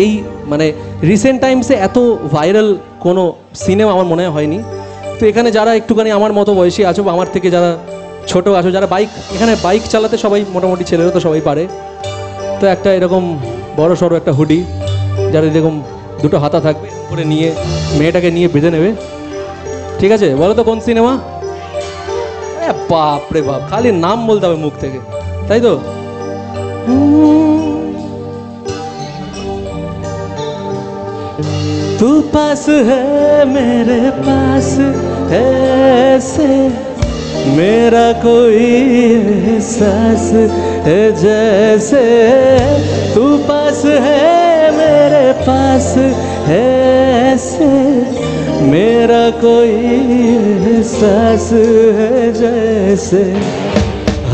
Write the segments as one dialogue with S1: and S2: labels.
S1: এই মানে রিসেন্ট টাইমসে এত ভাইরাল কোনো সিনেমা আমার মনে হয়নি। তো এখানে যারা একটুখানি আমার মতো বয়সী আছো বা আমার থেকে যারা ছোট আছো, যারা বাইক, এখানে বাইক চালাতে সবাই মোটামুটি ছেলেরা তো সবাই পারে, তো একটা এরকম বড় সড়ো একটা হুডি, যারা এরকম দুটো হাতা থাকবে করে নিয়ে মেয়েটাকে নিয়ে বেঁধে নেবে, ঠিক আছে? বলো তো কোন সিনেমা? বাপ রে বাপ, খালি নাম বলতে হবে মুখ থেকে, তাই তো? तू पास है मेरे पास है ऐसे मेरा कोई एहसास है जैसे तू पास है मेरे पास है ऐसे मेरा कोई एहसास है जैसे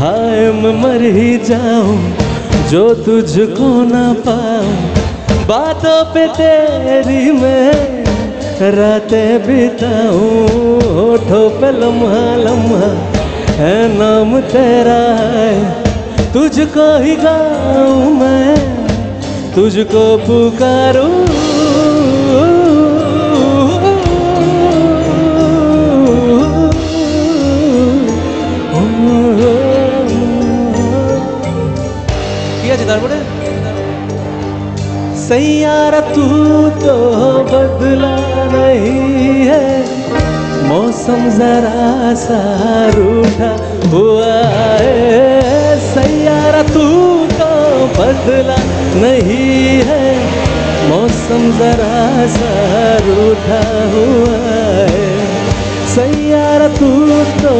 S1: हाय मैं मर ही जाऊं जो तुझको ना पाऊं बातों पे तेरी मैं रातें बिताऊं होठों पे लम्हा लम्हा है नाम तेरा है तुझको ही गाऊं मैं तुझको पुकारूं सैयारा तू तो बदला नहीं है मौसम जरा सा रूठा हुआ है सैयारा तू तो बदला नहीं है मौसम जरा सा रूठा हुआ है सैयारा तू तो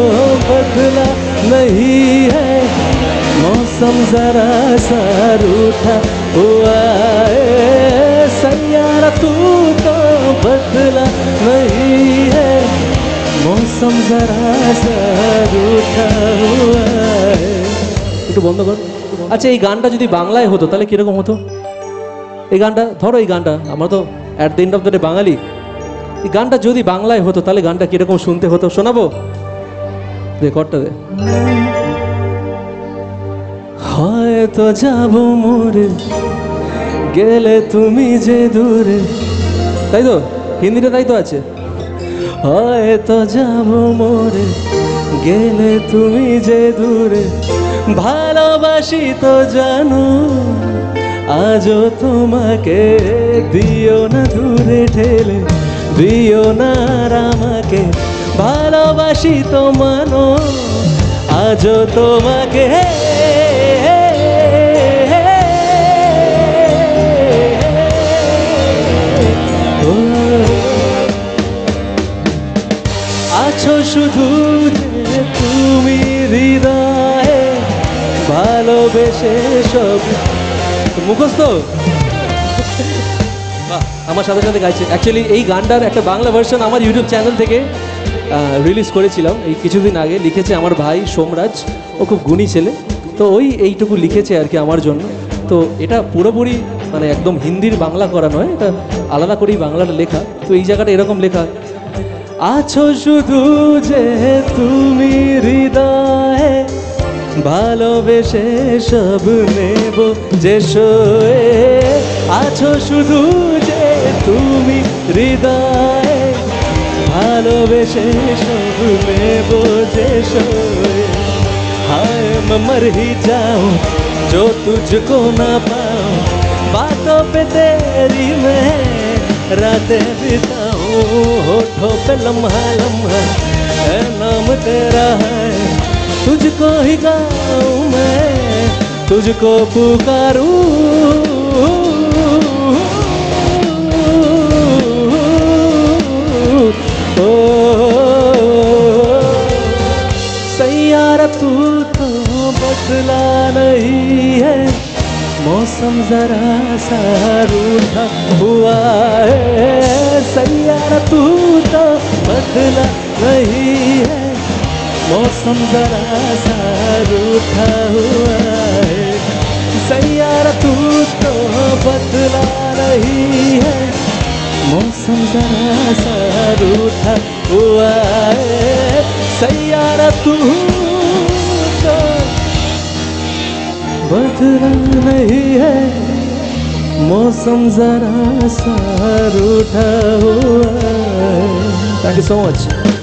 S1: बदला नहीं है मौसम जरा सा रूठा हुआ है सैयारा तू तो बदला नहीं है मौसम जरा सा रूठा हुआ है। একটু বন্ধ কর। আচ্ছা এই গানটা যদি বাংলায় হতো তাহলে কিরকম হতো? এই গানটা ধরো, এই গানটা আমরা তো at the end of the day বাঙালি, এই গানটা যদি বাংলায় হতো তাহলে গানটা কিরকম শুনতে হতো শোনাবো? রেকর্ডটা দে। হয়তো যাবো মোরে গেলে তুমি যে দূরে, তাই তো? হিন্দিটা তাই তো আছে। হয়তো যাবো মোরে গেলে তুমি যে দূরে ভালোবাসি তো জানো আজও তোমাকে দিও না দূরে ঠেলে দিও না আর আমাকে ভালোবাসি তো মানো আজও তোমাকে আছো শুধু যে তুমি হৃদয়ে ভালোবেসে সব মুখস্থ আমার সাথে সাথে গাইছে। অ্যাকচুয়ালি এই গানটার একটা বাংলা ভার্সন আমার ইউটিউব চ্যানেল থেকে রিলিজ করেছিলাম এই কিছুদিন আগে। লিখেছে আমার ভাই সোমরাজ, ও খুব গুণী ছেলে, তো এইটুকু লিখেছে আর কি আমার জন্য। তো এটা পুরোপুরি মানে একদম হিন্দির বাংলা করা নয়, এটা আলাদা করেই বাংলাটা লেখা। তো এই জায়গাটা এরকম লেখা, আছো শুধু যে তুমি হৃদয়ে ভালোবেসে সব নেব যে সয়ে আছো শুধু যে তুমি হৃদয়ে ভালোবেসে সব নেব যে সয়ে हाय मैं मर ही जाऊं जो तुझको ना पाऊं बातों पे तेरी मैं रातें बिताऊं होठों पे लम्हा लम्हा है नाम तेरा है तुझको ही गाऊं मैं तुझको पुकारूं ओ सैयारा तू तो बदला नहीं है मौसम जरा सा रूठा हुआ है सैयारा तू तो बदला नहीं है मौसम जरा सा रूठा हुआ है सैयारा तू तो बदला नहीं है मौसम जरा सा रूठा हुआ है सैयारा तू तो बदला नहीं है मौसम जरा सा रूठा हुआ। Thank you so much.